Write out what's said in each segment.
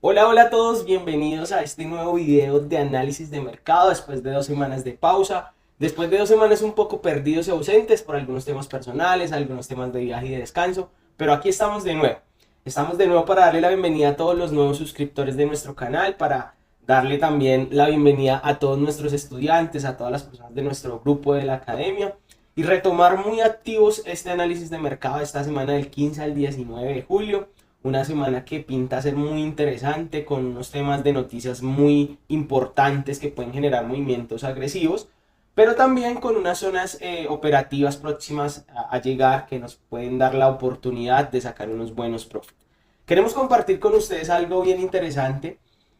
Hola, hola a todos, bienvenidos a este nuevo video de análisis de mercado después de 2 semanas de pausa, después de 2 semanas un poco perdidos y ausentes por algunos temas personales, algunos temas de viaje y de descanso, pero aquí estamos de nuevo. Estamos de nuevo para darle la bienvenida a todos los nuevos suscriptores de nuestro canal, para darle también la bienvenida a todos nuestros estudiantes, a todas las personas de nuestro grupo de la academia y retomar muy activos este análisis de mercado esta semana del 15 al 19 de julio, una semana que pinta ser muy interesante con unos temas de noticias muy importantes que pueden generar movimientos agresivos, pero también con unas zonas operativas próximas a llegar que nos pueden dar la oportunidad de sacar unos buenos profits. Queremos compartir con ustedes algo bien interesante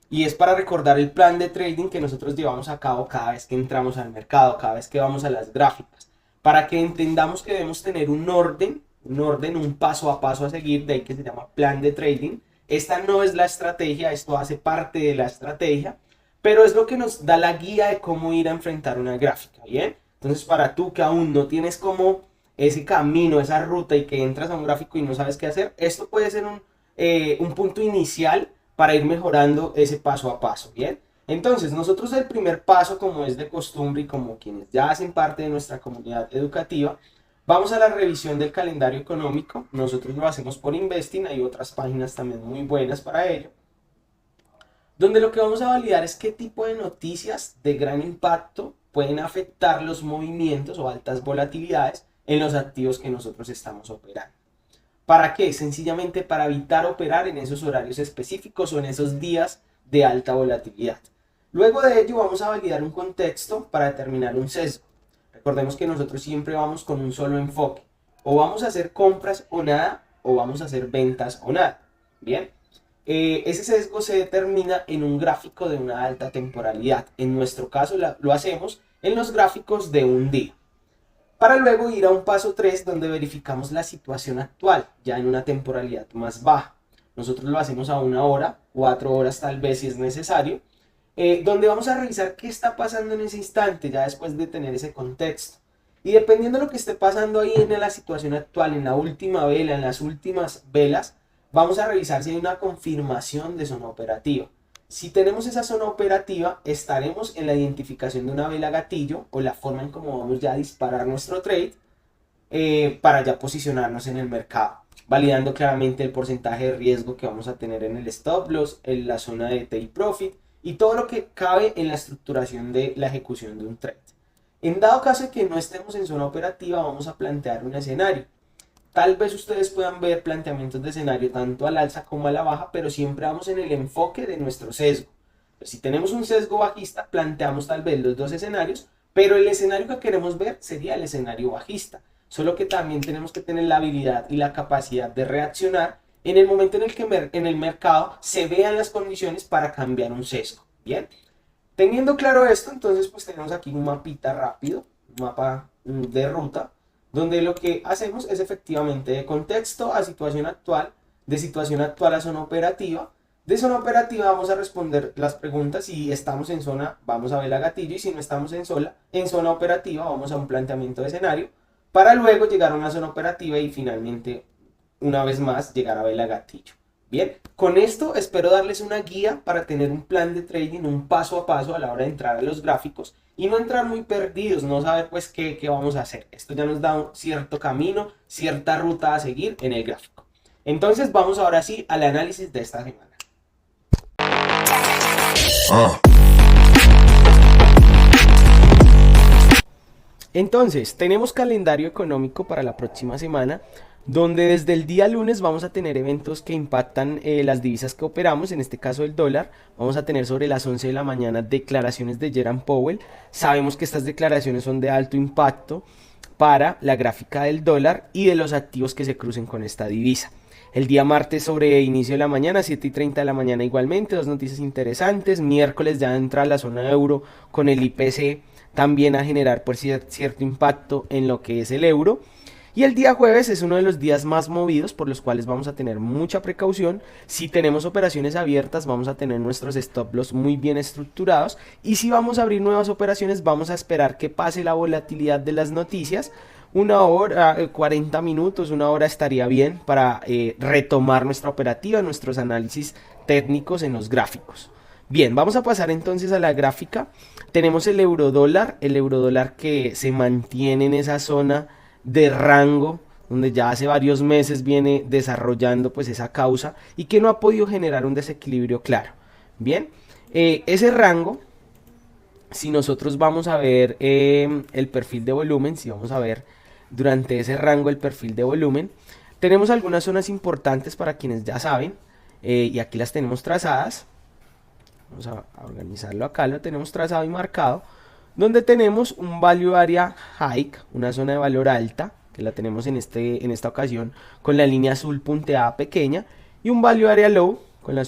y es para recordar el plan de trading que nosotros llevamos a cabo cada vez que entramos al mercado, cada vez que vamos a las gráficas, para que entendamos que debemos tener un paso a paso a seguir, de ahí que se llama plan de trading. Esta no es la estrategia, esto hace parte de la estrategia, pero es lo que nos da la guía de cómo ir a enfrentar una gráfica, ¿bien? Entonces, para tú que aún no tienes como ese camino, esa ruta y que entras a un gráfico y no sabes qué hacer, esto puede ser un punto inicial para ir mejorando ese paso a paso, ¿bien? Entonces, nosotros el primer paso, como es de costumbre y como quienes ya hacen parte de nuestra comunidad educativa, vamos a la revisión del calendario económico. Nosotros lo hacemos por Investing, hay otras páginas también muy buenas para ello, donde lo que vamos a validar es qué tipo de noticias de gran impacto pueden afectar los movimientos o altas volatilidades en los activos que nosotros estamos operando. ¿Para qué? Sencillamente para evitar operar en esos horarios específicos o en esos días de alta volatilidad. Luego de ello vamos a validar un contexto para determinar un sesgo. Recordemos que nosotros siempre vamos con un solo enfoque. O vamos a hacer compras o nada, o vamos a hacer ventas o nada. Bien. Ese sesgo se determina en un gráfico de una alta temporalidad. En nuestro caso lo hacemos en los gráficos de un día, para luego ir a un paso 3 donde verificamos la situación actual, ya en una temporalidad más baja. Nosotros lo hacemos a 1 hora, 4 horas tal vez si es necesario, donde vamos a revisar qué está pasando en ese instante, ya después de tener ese contexto. Y dependiendo de lo que esté pasando ahí en la situación actual, en la última vela, en las últimas velas, vamos a revisar si hay una confirmación de zona operativa. Si tenemos esa zona operativa, estaremos en la identificación de una vela gatillo o la forma en cómo vamos ya a disparar nuestro trade para ya posicionarnos en el mercado, validando claramente el porcentaje de riesgo que vamos a tener en el stop loss, en la zona de take profit y todo lo que cabe en la estructuración de la ejecución de un trade. En dado caso de que no estemos en zona operativa, vamos a plantear un escenario. Tal vez ustedes puedan ver planteamientos de escenario tanto al alza como a la baja, pero siempre vamos en el enfoque de nuestro sesgo. Pues si tenemos un sesgo bajista, planteamos tal vez los dos escenarios, pero el escenario que queremos ver sería el escenario bajista. Solo que también tenemos que tener la habilidad y la capacidad de reaccionar en el momento en el que en el mercado se vean las condiciones para cambiar un sesgo. Bien, teniendo claro esto, entonces pues tenemos aquí un mapita rápido, un mapa de ruta, donde lo que hacemos es efectivamente de contexto a situación actual, de situación actual a zona operativa. De zona operativa vamos a responder las preguntas. Si estamos en zona, vamos a ver la gatillo, y si no estamos en zona operativa, vamos a un planteamiento de escenario, para luego llegar a una zona operativa y finalmente, una vez más, llegar a ver la gatillo. Bien, con esto espero darles una guía para tener un plan de trading, un paso a paso a la hora de entrar a los gráficos y no entrar muy perdidos, no saber pues qué vamos a hacer. Esto ya nos da un cierto camino, cierta ruta a seguir en el gráfico. Entonces vamos ahora sí al análisis de esta semana. Entonces, tenemos calendario económico para la próxima semana, donde desde el día lunes vamos a tener eventos que impactan las divisas que operamos, en este caso el dólar. Vamos a tener sobre las 11 de la mañana declaraciones de Jerome Powell. Sabemos que estas declaraciones son de alto impacto para la gráfica del dólar y de los activos que se crucen con esta divisa. El día martes sobre inicio de la mañana, 7:30 de la mañana igualmente, dos noticias interesantes. Miércoles ya entra a la zona euro con el IPC también a generar por cierto impacto en lo que es el euro. Y el día jueves es uno de los días más movidos, por los cuales vamos a tener mucha precaución. Si tenemos operaciones abiertas, vamos a tener nuestros stop loss muy bien estructurados, y si vamos a abrir nuevas operaciones, vamos a esperar que pase la volatilidad de las noticias una hora, 40 minutos, una hora estaría bien para retomar nuestra operativa, nuestros análisis técnicos en los gráficos. Bien, vamos a pasar entonces a la gráfica. Tenemos el eurodólar que se mantiene en esa zona de rango donde ya hace varios meses viene desarrollando pues esa causa y que no ha podido generar un desequilibrio claro. Bien, ese rango, si nosotros vamos a ver el perfil de volumen, si vamos a ver durante ese rango el perfil de volumen, tenemos algunas zonas importantes para quienes ya saben, y aquí las tenemos trazadas. Vamos a organizarlo acá, lo tenemos trazado y marcado, donde tenemos un value area high, una zona de valor alta, que la tenemos en esta ocasión con la línea azul punteada pequeña, y un value area low con la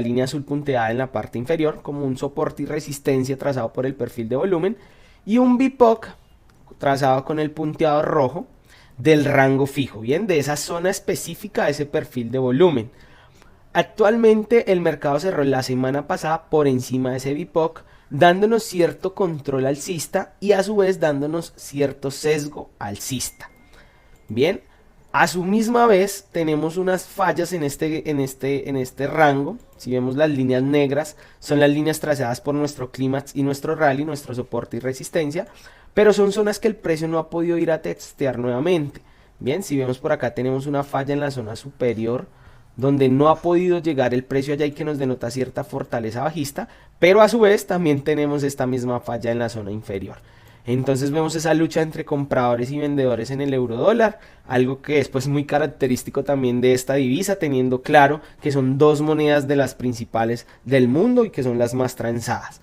línea azul punteada en la parte inferior como un soporte y resistencia trazado por el perfil de volumen, y un BIPOC trazado con el punteado rojo del rango fijo, bien, de esa zona específica de ese perfil de volumen. Actualmente el mercado cerró la semana pasada por encima de ese BIPOC, dándonos cierto control alcista y a su vez dándonos cierto sesgo alcista. Bien, a su misma vez tenemos unas fallas en este rango. Si vemos las líneas negras, son las líneas trazadas por nuestro clímax y nuestro rally, nuestro soporte y resistencia, pero son zonas que el precio no ha podido ir a testear nuevamente. Bien, si vemos por acá tenemos una falla en la zona superior, donde no ha podido llegar el precio allá y que nos denota cierta fortaleza bajista, pero a su vez también tenemos esta misma falla en la zona inferior. Entonces vemos esa lucha entre compradores y vendedores en el eurodólar, algo que es pues muy característico también de esta divisa, teniendo claro que son dos monedas de las principales del mundo y que son las más transadas.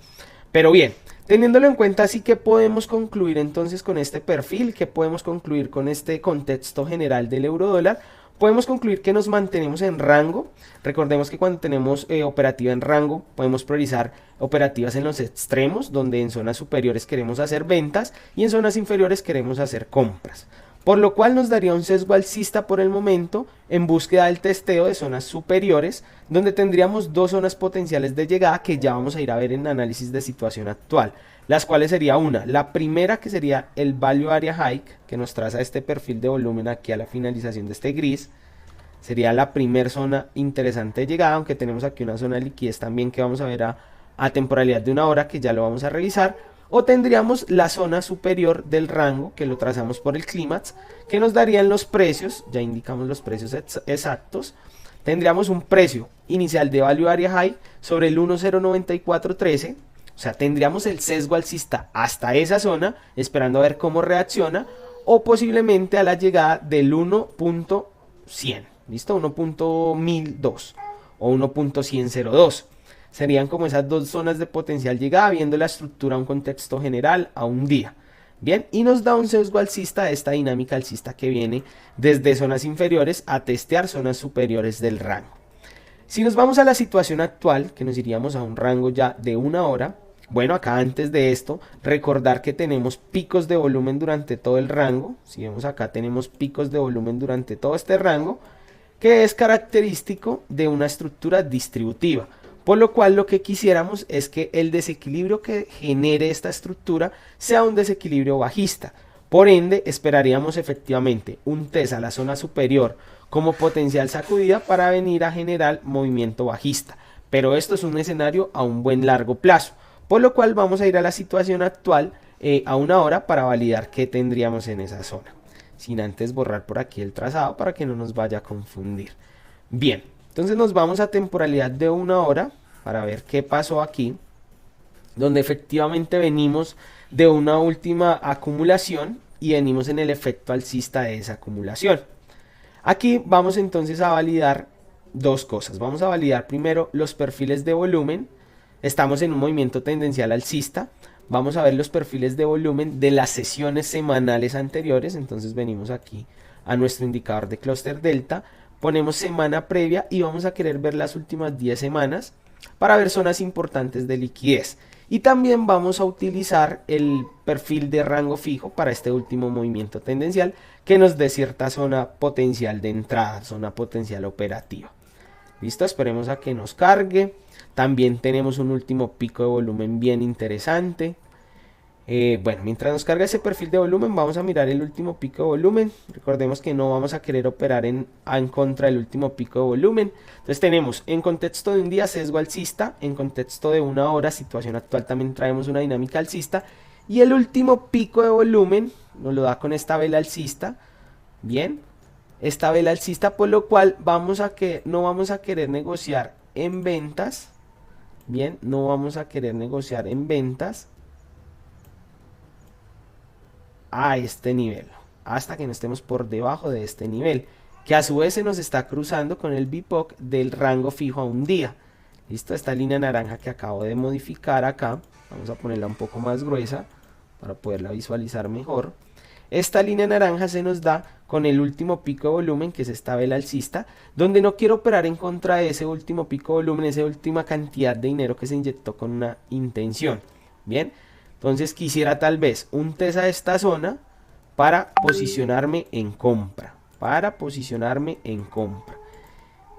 Pero bien, teniéndolo en cuenta, sí que podemos concluir entonces con este perfil, que podemos concluir con este contexto general del eurodólar. Podemos concluir que nos mantenemos en rango. Recordemos que cuando tenemos operativa en rango, podemos priorizar operativas en los extremos, donde en zonas superiores queremos hacer ventas y en zonas inferiores queremos hacer compras. Por lo cual nos daría un sesgo alcista por el momento en búsqueda del testeo de zonas superiores, donde tendríamos dos zonas potenciales de llegada que ya vamos a ir a ver en análisis de situación actual. Las cuales sería la primera que sería el Value Area High, que nos traza este perfil de volumen aquí a la finalización de este gris. Sería la primera zona interesante de llegada, aunque tenemos aquí una zona de liquidez también que vamos a ver a temporalidad de una hora, que ya lo vamos a revisar. O tendríamos la zona superior del rango, que lo trazamos por el clímax, que nos darían los precios, ya indicamos los precios exactos. Tendríamos un precio inicial de Value Area High sobre el 1.09413. O sea, tendríamos el sesgo alcista hasta esa zona, esperando a ver cómo reacciona, o posiblemente a la llegada del 1.100, ¿listo? 1.1002 o 1.10002. Serían como esas dos zonas de potencial llegada, viendo la estructura a un contexto general a un día. Bien, y nos da un sesgo alcista de esta dinámica alcista que viene desde zonas inferiores a testear zonas superiores del rango. Si nos vamos a la situación actual, que nos iríamos a un rango ya de una hora, bueno, acá antes de esto, recordar que tenemos picos de volumen durante todo el rango. Si vemos acá tenemos picos de volumen durante todo este rango, que es característico de una estructura distributiva. Por lo cual lo que quisiéramos es que el desequilibrio que genere esta estructura sea un desequilibrio bajista. Por ende, esperaríamos efectivamente un test a la zona superior como potencial sacudida para venir a generar movimiento bajista. Pero esto es un escenario a un buen largo plazo. Por lo cual vamos a ir a la situación actual a una hora para validar qué tendríamos en esa zona. Sin antes borrar por aquí el trazado para que no nos vaya a confundir. Bien, entonces nos vamos a temporalidad de una hora para ver qué pasó aquí. Donde efectivamente venimos de una última acumulación y venimos en el efecto alcista de esa acumulación. Aquí vamos entonces a validar dos cosas. Vamos a validar primero los perfiles de volumen. Estamos en un movimiento tendencial alcista. Vamos a ver los perfiles de volumen de las sesiones semanales anteriores. Entonces venimos aquí a nuestro indicador de clúster delta. Ponemos semana previa y vamos a querer ver las últimas 10 semanas para ver zonas importantes de liquidez. Y también vamos a utilizar el perfil de rango fijo para este último movimiento tendencial que nos dé cierta zona potencial de entrada, zona potencial operativa. Listo, esperemos a que nos cargue. También tenemos un último pico de volumen bien interesante. Bueno, mientras nos carga ese perfil de volumen, vamos a mirar el último pico de volumen. Recordemos que no vamos a querer operar en contra del último pico de volumen. Entonces tenemos en contexto de un día sesgo alcista, en contexto de una hora, situación actual, también traemos una dinámica alcista. Y el último pico de volumen nos lo da con esta vela alcista. Bien, esta vela alcista, por lo cual no vamos a querer negociar en ventas. Bien, no vamos a querer negociar en ventas a este nivel, hasta que no estemos por debajo de este nivel, que a su vez se nos está cruzando con el BIPOC del rango fijo a un día. Listo, esta línea naranja que acabo de modificar acá, vamos a ponerla un poco más gruesa para poderla visualizar mejor. Esta línea naranja se nos da con el último pico de volumen, que es esta vela alcista, donde no quiero operar en contra de ese último pico de volumen, esa última cantidad de dinero que se inyectó con una intención. Bien, entonces quisiera tal vez un test a esta zona para posicionarme en compra.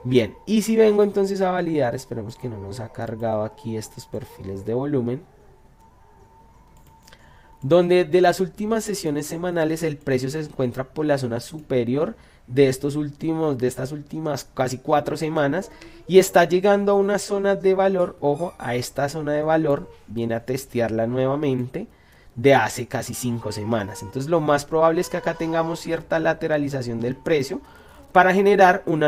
Bien, y si vengo entonces a validar, esperemos que no nos ha cargado aquí estos perfiles de volumen, donde de las últimas sesiones semanales el precio se encuentra por la zona superior de estas últimas casi 4 semanas y está llegando a una zona de valor, ojo, a esta zona de valor, viene a testearla nuevamente de hace casi 5 semanas. Entonces lo más probable es que acá tengamos cierta lateralización del precio para generar un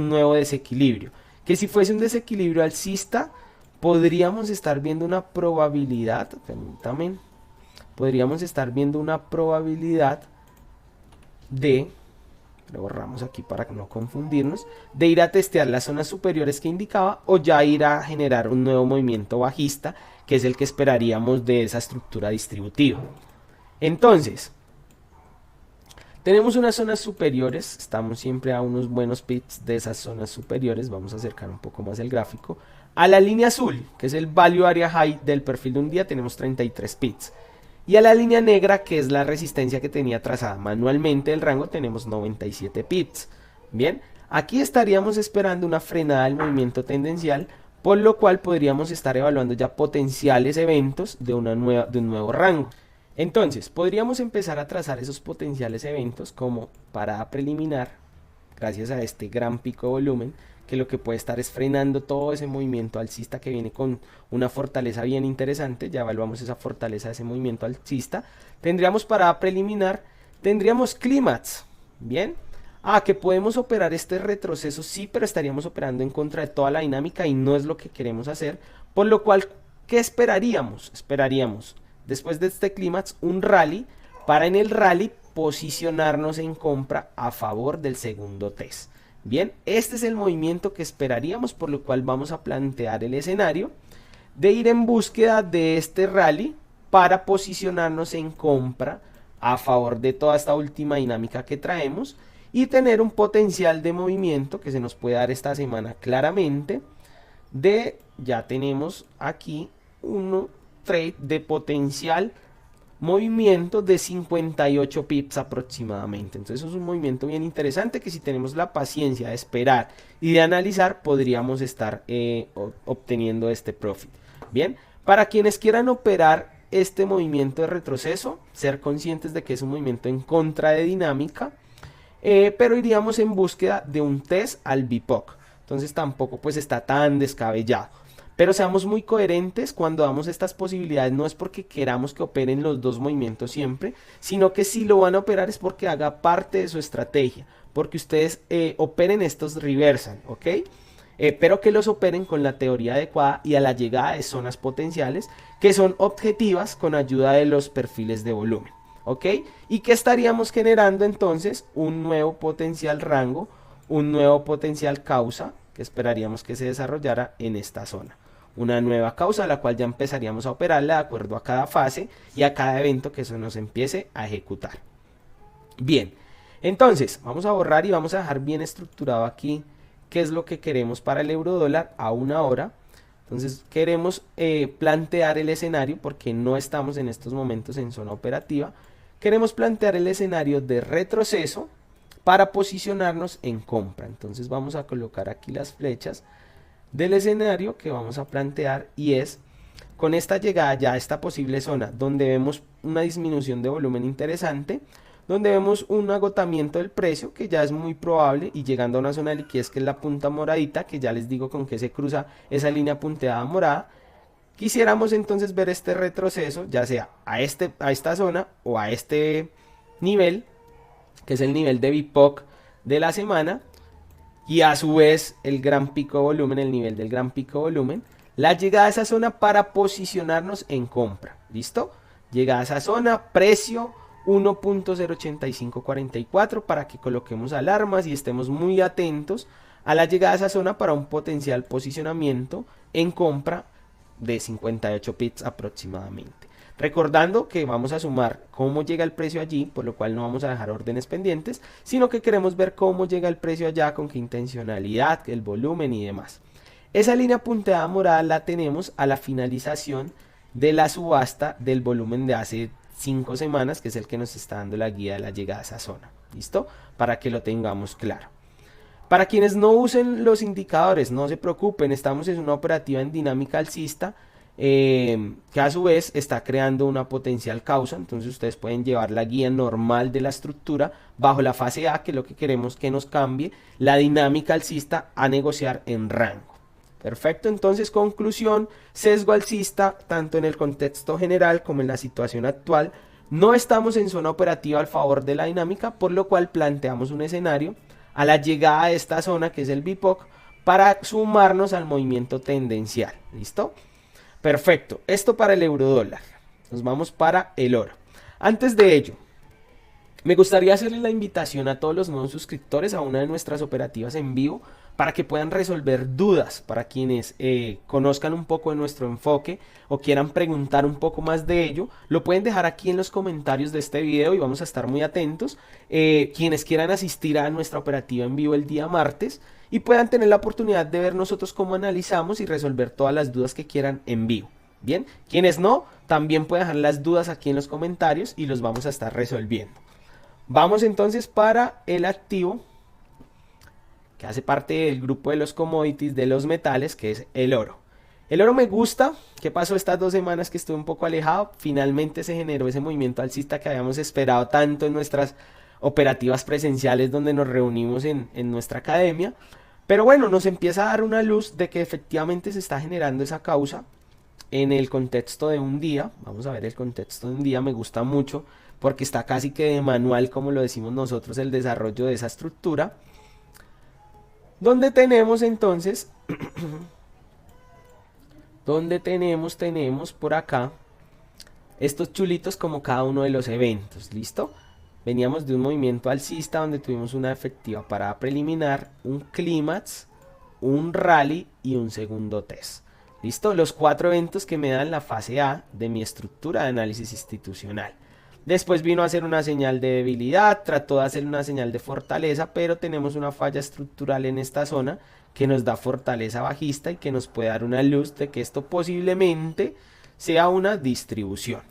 nuevo desequilibrio, que si fuese un desequilibrio alcista podríamos estar viendo una probabilidad, permítanme, podríamos estar viendo una probabilidad de, lo borramos aquí para no confundirnos, de ir a testear las zonas superiores que indicaba o ya ir a generar un nuevo movimiento bajista, que es el que esperaríamos de esa estructura distributiva. Entonces, tenemos unas zonas superiores, estamos siempre a unos buenos pips de esas zonas superiores, vamos a acercar un poco más el gráfico, a la línea azul, que es el Value Area High del perfil de un día, tenemos 33 pips. Y a la línea negra, que es la resistencia que tenía trazada manualmente el rango, tenemos 97 pips. Bien, aquí estaríamos esperando una frenada del movimiento tendencial, por lo cual podríamos estar evaluando ya potenciales eventos de un nuevo rango. Entonces, podríamos empezar a trazar esos potenciales eventos como parada preliminar, gracias a este gran pico de volumen, que lo que puede estar es frenando todo ese movimiento alcista que viene con una fortaleza bien interesante. Ya evaluamos esa fortaleza de ese movimiento alcista. Tendríamos parada preliminar, tendríamos clímax, bien. Que podemos operar este retroceso, sí, pero estaríamos operando en contra de toda la dinámica y no es lo que queremos hacer, por lo cual, ¿qué esperaríamos? Esperaríamos, después de este clímax, un rally, para en el rally posicionarnos en compra a favor del segundo test. Bien, este es el movimiento que esperaríamos, por lo cual vamos a plantear el escenario de ir en búsqueda de este rally para posicionarnos en compra a favor de toda esta última dinámica que traemos y tener un potencial de movimiento que se nos puede dar esta semana claramente ya tenemos aquí un trade de potencial movimiento de 58 pips aproximadamente. Entonces eso es un movimiento bien interesante que si tenemos la paciencia de esperar y de analizar podríamos estar obteniendo este profit. Bien, para quienes quieran operar este movimiento de retroceso, ser conscientes de que es un movimiento en contra de dinámica, pero iríamos en búsqueda de un test al BIPOC. Entonces tampoco pues está tan descabellado. Pero seamos muy coherentes cuando damos estas posibilidades, no es porque queramos que operen los dos movimientos siempre, sino que si lo van a operar es porque haga parte de su estrategia, porque ustedes operen estos reversal, ¿ok? Pero que los operen con la teoría adecuada y a la llegada de zonas potenciales que son objetivas con ayuda de los perfiles de volumen, ¿ok? Y que estaríamos generando entonces un nuevo potencial rango, un nuevo potencial causa que esperaríamos que se desarrollara en esta zona. Una nueva causa a la cual ya empezaríamos a operarla de acuerdo a cada fase y a cada evento que eso nos empiece a ejecutar. Bien, entonces vamos a borrar y vamos a dejar bien estructurado aquí qué es lo que queremos para el euro dólar a una hora. Entonces queremos plantear el escenario, porque no estamos en estos momentos en zona operativa, queremos plantear el escenario de retroceso para posicionarnos en compra. Entonces vamos a colocar aquí las flechas del escenario que vamos a plantear y es con esta llegada ya a esta posible zona, donde vemos una disminución de volumen interesante, donde vemos un agotamiento del precio que ya es muy probable, y llegando a una zona de liquidez que es la punta moradita, que ya les digo con que se cruza esa línea punteada morada, quisiéramos entonces ver este retroceso, ya sea a esta zona o a este nivel, que es el nivel de BIPOC de la semana, y a su vez el gran pico de volumen, el nivel del gran pico de volumen, la llegada a esa zona para posicionarnos en compra. ¿Listo? Llegada a esa zona, precio 1.08544, para que coloquemos alarmas y estemos muy atentos a la llegada a esa zona para un potencial posicionamiento en compra de 58 pips aproximadamente. Recordando que vamos a sumar cómo llega el precio allí, por lo cual no vamos a dejar órdenes pendientes, sino que queremos ver cómo llega el precio allá, con qué intencionalidad, el volumen y demás. Esa línea punteada morada la tenemos a la finalización de la subasta del volumen de hace 5 semanas, que es el que nos está dando la guía de la llegada a esa zona. ¿Listo? Para que lo tengamos claro. Para quienes no usen los indicadores, no se preocupen, estamos en una operativa en dinámica alcista, que a su vez está creando una potencial causa. Entonces ustedes pueden llevar la guía normal de la estructura bajo la fase A, que es lo que queremos que nos cambie la dinámica alcista a negociar en rango. Perfecto, entonces conclusión, sesgo alcista tanto en el contexto general como en la situación actual. No estamos en zona operativa al favor de la dinámica, por lo cual planteamos un escenario a la llegada de esta zona, que es el BIPOC, para sumarnos al movimiento tendencial. ¿Listo? Perfecto, esto para el euro dólar. Nos vamos para el oro. Antes de ello, me gustaría hacerle la invitación a todos los nuevos suscriptores a una de nuestras operativas en vivo, para que puedan resolver dudas, para quienes conozcan un poco de nuestro enfoque o quieran preguntar un poco más de ello, lo pueden dejar aquí en los comentarios de este video y vamos a estar muy atentos. Quienes quieran asistir a nuestra operativa en vivo el día martes y puedan tener la oportunidad de ver nosotros cómo analizamos y resolver todas las dudas que quieran en vivo. Bien, quienes no, también pueden dejar las dudas aquí en los comentarios y los vamos a estar resolviendo. Vamos entonces para el activo que hace parte del grupo de los commodities, de los metales, que es el oro. El oro me gusta. ¿Qué pasó estas 2 semanas que estuve un poco alejado? Finalmente se generó ese movimiento alcista que habíamos esperado tanto en nuestras operativas presenciales, donde nos reunimos en nuestra academia. Pero bueno, nos empieza a dar una luz de que efectivamente se está generando esa causa en el contexto de un día. Vamos a ver el contexto de un día, me gusta mucho porque está casi que de manual, como lo decimos nosotros, el desarrollo de esa estructura. Donde tenemos entonces, tenemos por acá estos chulitos como cada uno de los eventos. ¿Listo? Veníamos de un movimiento alcista donde tuvimos una efectiva parada preliminar, un clímax, un rally y un segundo test. ¿Listo? Los 4 eventos que me dan la fase A de mi estructura de análisis institucional. Después vino a hacer una señal de debilidad, trató de hacer una señal de fortaleza, pero tenemos una falla estructural en esta zona que nos da fortaleza bajista y que nos puede dar una luz de que esto posiblemente sea una distribución.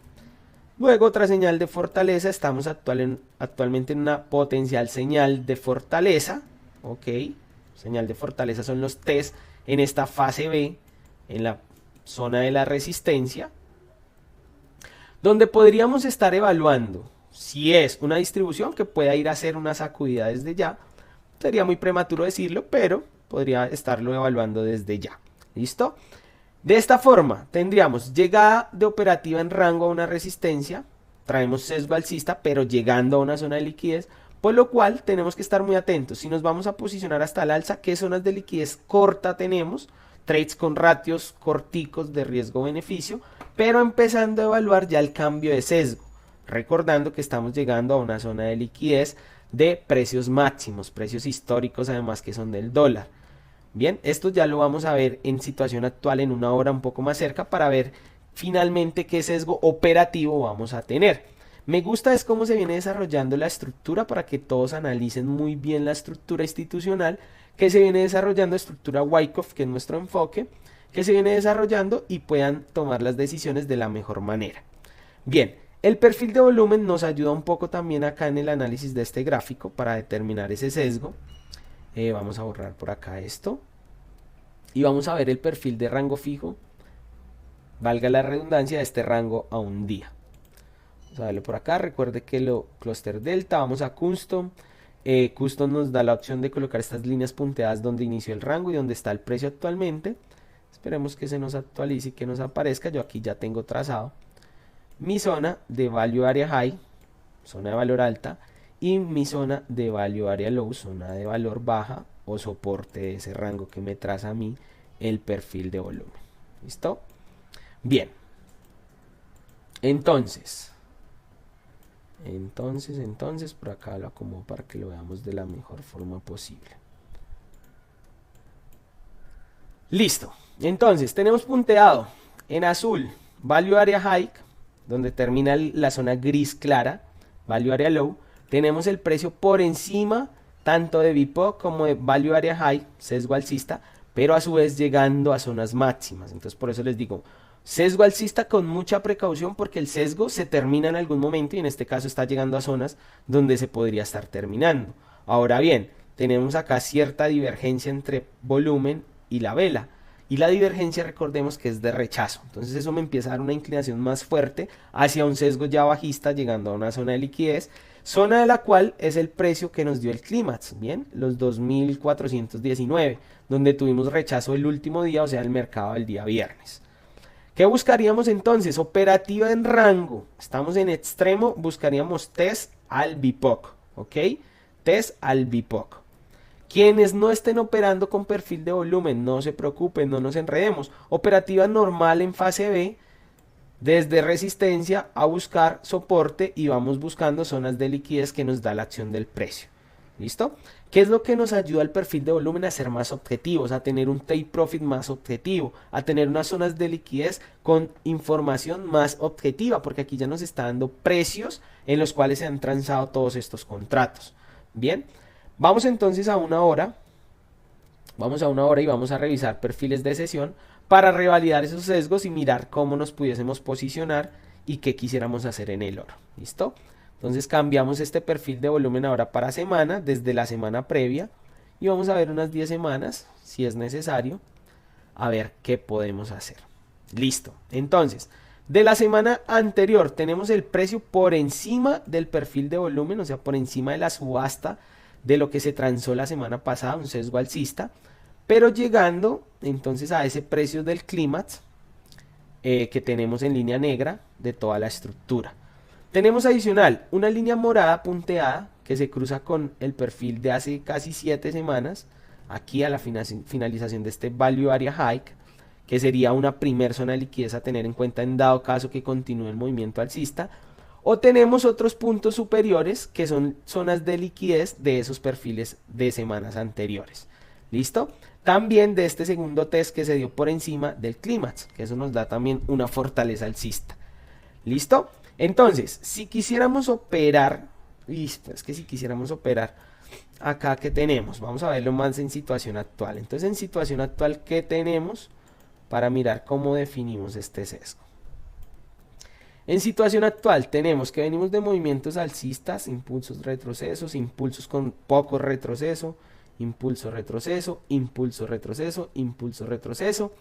Luego otra señal de fortaleza, estamos actualmente en una potencial señal de fortaleza. Ok, señal de fortaleza son los test en esta fase B, en la zona de la resistencia, donde podríamos estar evaluando si es una distribución que pueda ir a hacer una sacudida desde ya. Sería muy prematuro decirlo, pero podría estarlo evaluando desde ya. ¿Listo? De esta forma tendríamos llegada de operativa en rango a una resistencia, traemos sesgo alcista, pero llegando a una zona de liquidez, por lo cual tenemos que estar muy atentos. Si nos vamos a posicionar hasta el alza, ¿qué zonas de liquidez corta tenemos? Trades con ratios corticos de riesgo-beneficio, pero empezando a evaluar ya el cambio de sesgo, recordando que estamos llegando a una zona de liquidez de precios máximos, precios históricos además que son del dólar. Bien, esto ya lo vamos a ver en situación actual en una hora un poco más cerca para ver finalmente qué sesgo operativo vamos a tener. Me gusta es cómo se viene desarrollando la estructura para que todos analicen muy bien la estructura institucional que se viene desarrollando, estructura Wyckoff, que es nuestro enfoque, que se viene desarrollando y puedan tomar las decisiones de la mejor manera. Bien, el perfil de volumen nos ayuda un poco también acá en el análisis de este gráfico para determinar ese sesgo. Vamos a borrar por acá esto y vamos a ver el perfil de rango fijo valga la redundancia, de este rango a un día. Vamos a verlo por acá. Recuerde que lo cluster delta, vamos a custom. Custom nos da la opción de colocar estas líneas punteadas donde inició el rango y donde está el precio actualmente. Esperemos que se nos actualice y que nos aparezca. Yo aquí ya tengo trazado mi zona de value area high, zona de valor alta, y mi zona de value area low, zona de valor baja o soporte de ese rango que me traza a mí el perfil de volumen. ¿Listo? Bien. Entonces, por acá lo acomodo para que lo veamos de la mejor forma posible. Listo. Entonces, tenemos punteado en azul Value Area High, donde termina la zona gris clara, Value Area Low. Tenemos el precio por encima tanto de VPOC como de Value Area High, sesgo alcista, pero a su vez llegando a zonas máximas. Entonces, por eso les digo, sesgo alcista con mucha precaución, porque el sesgo se termina en algún momento y en este caso está llegando a zonas donde se podría estar terminando. Ahora bien, tenemos acá cierta divergencia entre volumen y la vela. Y la divergencia, recordemos que es de rechazo. Entonces eso me empieza a dar una inclinación más fuerte hacia un sesgo ya bajista, llegando a una zona de liquidez, zona de la cual es el precio que nos dio el clímax, bien, los 2419, donde tuvimos rechazo el último día, o sea, el mercado del día viernes. ¿Qué buscaríamos entonces? Operativa en rango. Estamos en extremo, buscaríamos test al VPOC, ¿ok? Test al VPOC. Quienes no estén operando con perfil de volumen, no se preocupen, no nos enredemos. Operativa normal en fase B, desde resistencia a buscar soporte y vamos buscando zonas de liquidez que nos da la acción del precio. ¿Listo? ¿Qué es lo que nos ayuda al perfil de volumen a ser más objetivos, a tener un take profit más objetivo, a tener unas zonas de liquidez con información más objetiva? Porque aquí ya nos está dando precios en los cuales se han transado todos estos contratos. Bien, vamos entonces a una hora. Vamos a una hora y vamos a revisar perfiles de sesión para revalidar esos sesgos y mirar cómo nos pudiésemos posicionar y qué quisiéramos hacer en el oro. ¿Listo? Entonces cambiamos este perfil de volumen ahora para semana, desde la semana previa, y vamos a ver unas 10 semanas, si es necesario, a ver qué podemos hacer. Listo. Entonces, de la semana anterior tenemos el precio por encima del perfil de volumen, o sea, por encima de la subasta de lo que se transó la semana pasada, un sesgo alcista, pero llegando entonces a ese precio del clímax que tenemos en línea negra de toda la estructura. Tenemos adicional una línea morada punteada que se cruza con el perfil de hace casi 7 semanas, aquí a la finalización de este Value Area High, que sería una primer zona de liquidez a tener en cuenta en dado caso que continúe el movimiento alcista. O tenemos otros puntos superiores que son zonas de liquidez de esos perfiles de semanas anteriores. ¿Listo? También de este segundo test que se dio por encima del clímax, que eso nos da también una fortaleza alcista. ¿Listo? Entonces, si quisiéramos operar, es que si quisiéramos operar, acá ¿qué tenemos? Vamos a verlo más en situación actual. Entonces, en situación actual, ¿qué tenemos para mirar cómo definimos este sesgo? En situación actual tenemos que venimos de movimientos alcistas, impulsos retrocesos, impulsos con poco retroceso, impulso retroceso, impulso retroceso, impulso retroceso.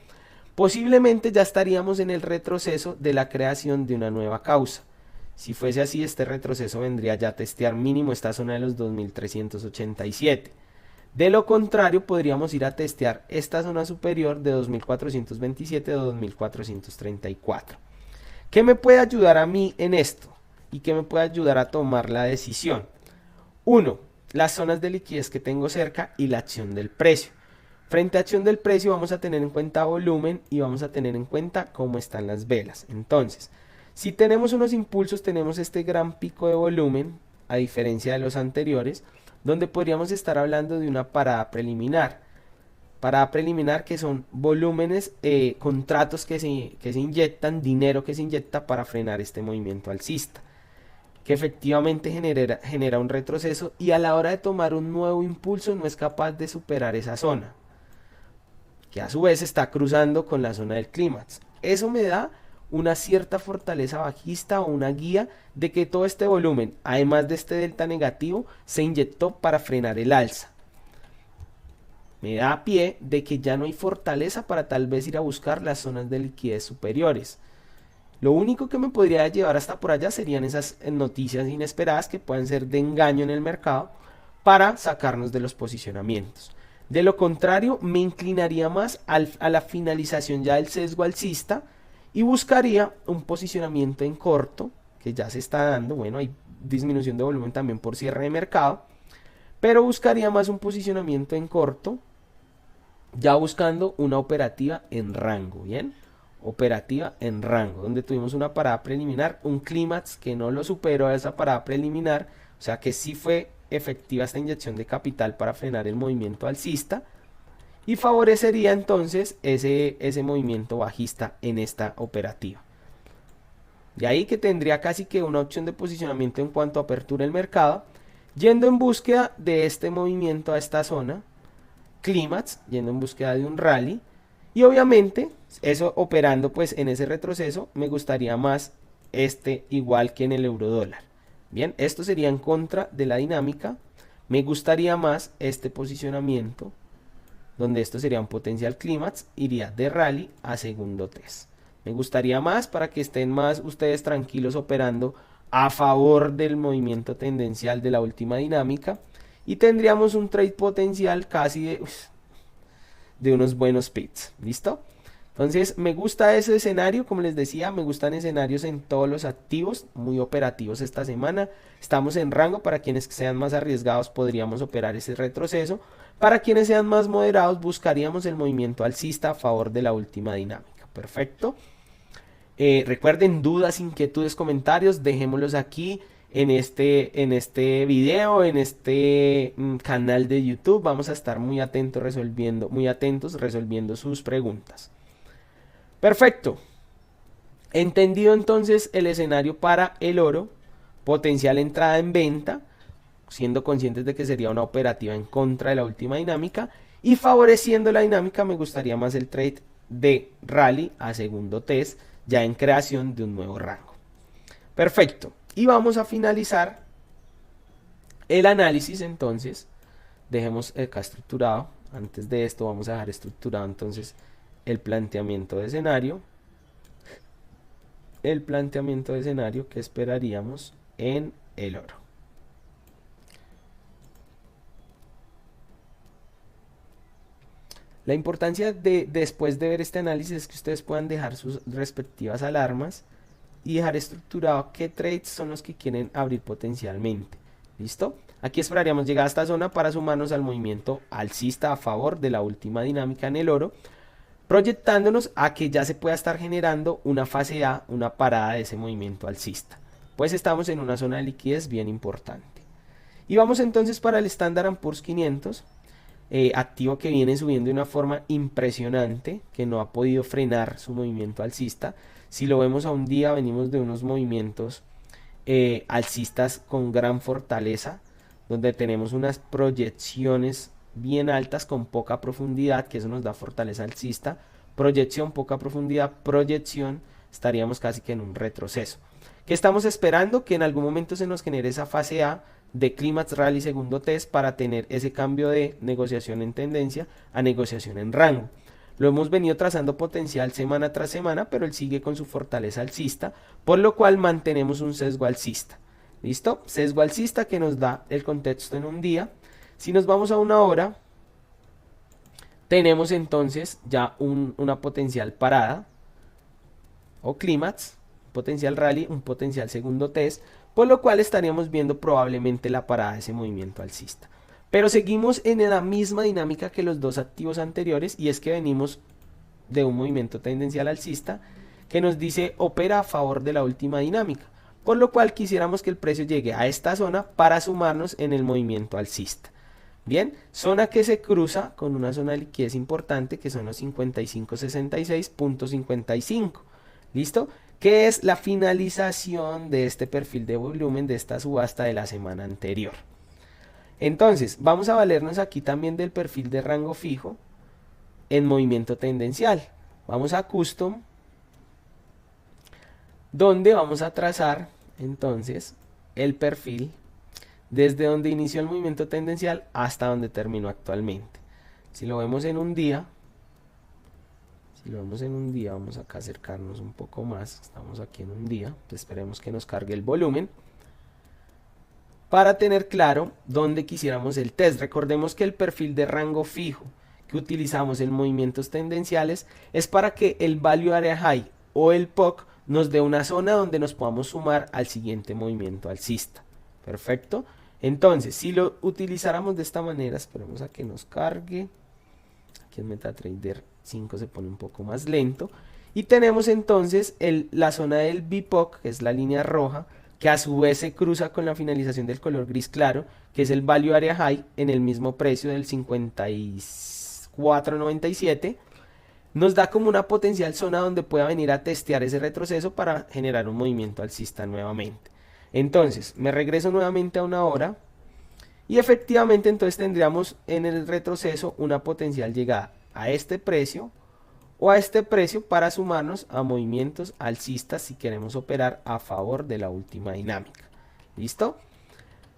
Posiblemente ya estaríamos en el retroceso de la creación de una nueva causa. Si fuese así, este retroceso vendría ya a testear mínimo esta zona de los 2387. De lo contrario, podríamos ir a testear esta zona superior de 2427 o 2434. ¿Qué me puede ayudar a mí en esto? ¿Y qué me puede ayudar a tomar la decisión? 1. Las zonas de liquidez que tengo cerca y la acción del precio. Frente a acción del precio vamos a tener en cuenta volumen y vamos a tener en cuenta cómo están las velas. Entonces, si tenemos unos impulsos, tenemos este gran pico de volumen, a diferencia de los anteriores, donde podríamos estar hablando de una parada preliminar. Parada preliminar que son volúmenes, contratos que se inyectan, dinero que se inyecta para frenar este movimiento alcista, que efectivamente genera un retroceso y a la hora de tomar un nuevo impulso no es capaz de superar esa zona, que a su vez está cruzando con la zona del clímax. Eso me da una cierta fortaleza bajista o una guía de que todo este volumen, además de este delta negativo, se inyectó para frenar el alza. me da pie de que ya no hay fortaleza para tal vez ir a buscar las zonas de liquidez superiores. Lo único que me podría llevar hasta por allá serían esas noticias inesperadas que pueden ser de engaño en el mercado para sacarnos de los posicionamientos. De lo contrario, me inclinaría más a la finalización ya del sesgo alcista y buscaría un posicionamiento en corto, que ya se está dando. Bueno, hay disminución de volumen también por cierre de mercado, pero buscaría más un posicionamiento en corto, ya buscando una operativa en rango, ¿bien? Operativa en rango, donde tuvimos una parada preliminar, un clímax que no lo superó a esa parada preliminar, o sea que sí fue efectiva esta inyección de capital para frenar el movimiento alcista y favorecería entonces ese movimiento bajista en esta operativa. De ahí que tendría casi que una opción de posicionamiento en cuanto a apertura del mercado, yendo en búsqueda de este movimiento a esta zona, clímax, yendo en búsqueda de un rally, y obviamente eso operando pues en ese retroceso, me gustaría más igual que en el euro dólar. Bien, esto sería en contra de la dinámica. Me gustaría más este posicionamiento, donde esto sería un potencial clímax, iría de rally a segundo test. Me gustaría más para que estén más ustedes tranquilos operando a favor del movimiento tendencial de la última dinámica. Y tendríamos un trade potencial casi de unos buenos pips. ¿Listo? Entonces me gusta ese escenario, como les decía, me gustan escenarios en todos los activos, muy operativos esta semana. Estamos en rango, para quienes sean más arriesgados podríamos operar ese retroceso. Para quienes sean más moderados buscaríamos el movimiento alcista a favor de la última dinámica. Perfecto. Recuerden, dudas, inquietudes, comentarios, dejémoslos aquí en este video, en este canal de YouTube. Vamos a estar muy atentos resolviendo sus preguntas. Perfecto. Entendido entonces el escenario para el oro, potencial entrada en venta, siendo conscientes de que sería una operativa en contra de la última dinámica, y favoreciendo la dinámica me gustaría más el trade de rally a segundo test, ya en creación de un nuevo rango. Perfecto. Y vamos a finalizar el análisis entonces. Dejemos acá estructurado. Antes de esto vamos a dejar estructurado entonces el planteamiento de escenario. El planteamiento de escenario que esperaríamos en el oro. La importancia después de ver este análisis es que ustedes puedan dejar sus respectivas alarmas y dejar estructurado qué trades son los que quieren abrir potencialmente. ¿Listo? Aquí esperaríamos llegar a esta zona para sumarnos al movimiento alcista a favor de la última dinámica en el oro, proyectándonos a que ya se pueda estar generando una fase A, una parada de ese movimiento alcista. Pues estamos en una zona de liquidez bien importante. Y vamos entonces para el Standard & Poor's 500, activo que viene subiendo de una forma impresionante, que no ha podido frenar su movimiento alcista. Si lo vemos a un día, venimos de unos movimientos alcistas con gran fortaleza, donde tenemos unas proyecciones bien altas con poca profundidad, que eso nos da fortaleza alcista. Proyección, poca profundidad, proyección, estaríamos casi que en un retroceso. ¿Qué estamos esperando? Que en algún momento se nos genere esa fase A de clímax rally segundo test para tener ese cambio de negociación en tendencia a negociación en rango. Lo hemos venido trazando potencial semana tras semana, pero él sigue con su fortaleza alcista, por lo cual mantenemos un sesgo alcista. ¿Listo? Sesgo alcista que nos da el contexto en un día. Si nos vamos a una hora, tenemos entonces ya una potencial parada o clímax, potencial rally, un potencial segundo test, por lo cual estaríamos viendo probablemente la parada de ese movimiento alcista. Pero seguimos en la misma dinámica que los dos activos anteriores, y es que venimos de un movimiento tendencial alcista que nos dice opera a favor de la última dinámica, por lo cual quisiéramos que el precio llegue a esta zona para sumarnos en el movimiento alcista. Bien, zona que se cruza con una zona de liquidez importante que son los 55.66.55. ¿Listo? Que es la finalización de este perfil de volumen de esta subasta de la semana anterior. Entonces, vamos a valernos aquí también del perfil de rango fijo en movimiento tendencial. Vamos a Custom, donde vamos a trazar entonces el perfil desde donde inició el movimiento tendencial hasta donde terminó actualmente. Si lo vemos en un día, vamos acá a acercarnos un poco más. Estamos aquí en un día, esperemos que nos cargue el volumen. Para tener claro dónde quisiéramos el test, recordemos que el perfil de rango fijo que utilizamos en movimientos tendenciales es para que el Value Area High o el POC nos dé una zona donde nos podamos sumar al siguiente movimiento alcista. Perfecto. Entonces, si lo utilizáramos de esta manera, esperemos a que nos cargue. Aquí en MetaTrader 5 se pone un poco más lento. Y tenemos entonces la zona del BPOC, que es la línea roja, que a su vez se cruza con la finalización del color gris claro, que es el Value Area High en el mismo precio del 54.97. Nos da como una potencial zona donde pueda venir a testear ese retroceso para generar un movimiento alcista nuevamente. Entonces, me regreso nuevamente a una hora y efectivamente entonces tendríamos en el retroceso una potencial llegada a este precio o a este precio para sumarnos a movimientos alcistas si queremos operar a favor de la última dinámica. ¿Listo?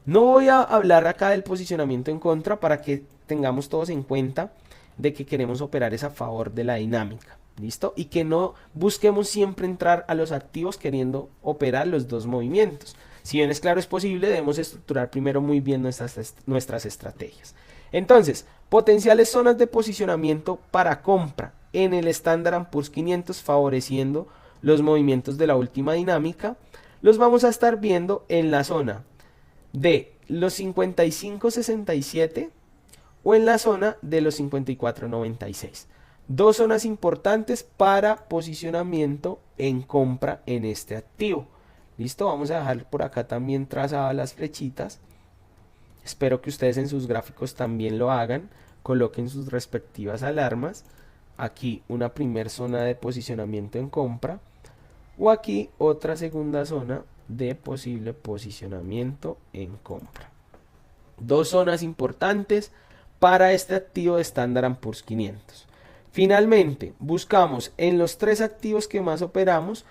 No voy a hablar acá del posicionamiento en contra para que tengamos todos en cuenta de que queremos operar es a favor de la dinámica. ¿Listo? Y que no busquemos siempre entrar a los activos queriendo operar los dos movimientos. Si bien es claro, es posible, debemos estructurar primero muy bien nuestras estrategias. Entonces, potenciales zonas de posicionamiento para compra en el Standard & Poor's 500 favoreciendo los movimientos de la última dinámica, los vamos a estar viendo en la zona de los 55.67 o en la zona de los 54.96. Dos zonas importantes para posicionamiento en compra en este activo. Listo, vamos a dejar por acá también trazadas las flechitas. Espero que ustedes en sus gráficos también lo hagan. Coloquen sus respectivas alarmas. Aquí una primera zona de posicionamiento en compra. O aquí otra segunda zona de posible posicionamiento en compra. Dos zonas importantes para este activo de Standard & Poor's 500. Finalmente, buscamos en los tres activos que más operamos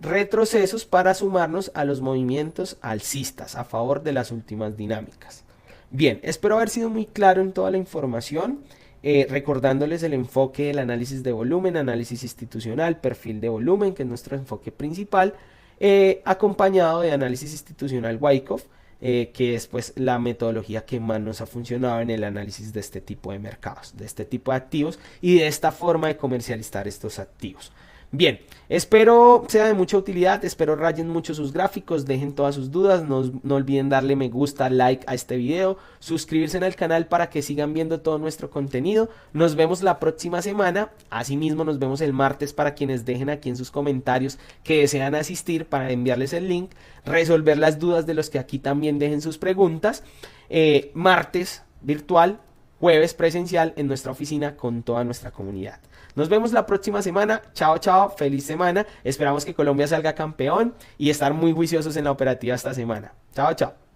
retrocesos para sumarnos a los movimientos alcistas a favor de las últimas dinámicas. Bien, espero haber sido muy claro en toda la información, recordándoles el enfoque del análisis de volumen, análisis institucional, perfil de volumen, que es nuestro enfoque principal, acompañado de análisis institucional Wyckoff, que es pues la metodología que más nos ha funcionado en el análisis de este tipo de mercados, de este tipo de activos y de esta forma de comercializar estos activos. Bien, espero sea de mucha utilidad, espero rayen mucho sus gráficos, dejen todas sus dudas, no olviden darle me gusta, like a este video, suscribirse al canal para que sigan viendo todo nuestro contenido. Nos vemos la próxima semana, asimismo nos vemos el martes para quienes dejen aquí en sus comentarios que desean asistir para enviarles el link, resolver las dudas de los que aquí también dejen sus preguntas. Martes virtual, jueves presencial en nuestra oficina con toda nuestra comunidad. Nos vemos la próxima semana. Chao, chao. Feliz semana. Esperamos que Colombia salga campeón y estar muy juiciosos en la operativa esta semana. Chao, chao.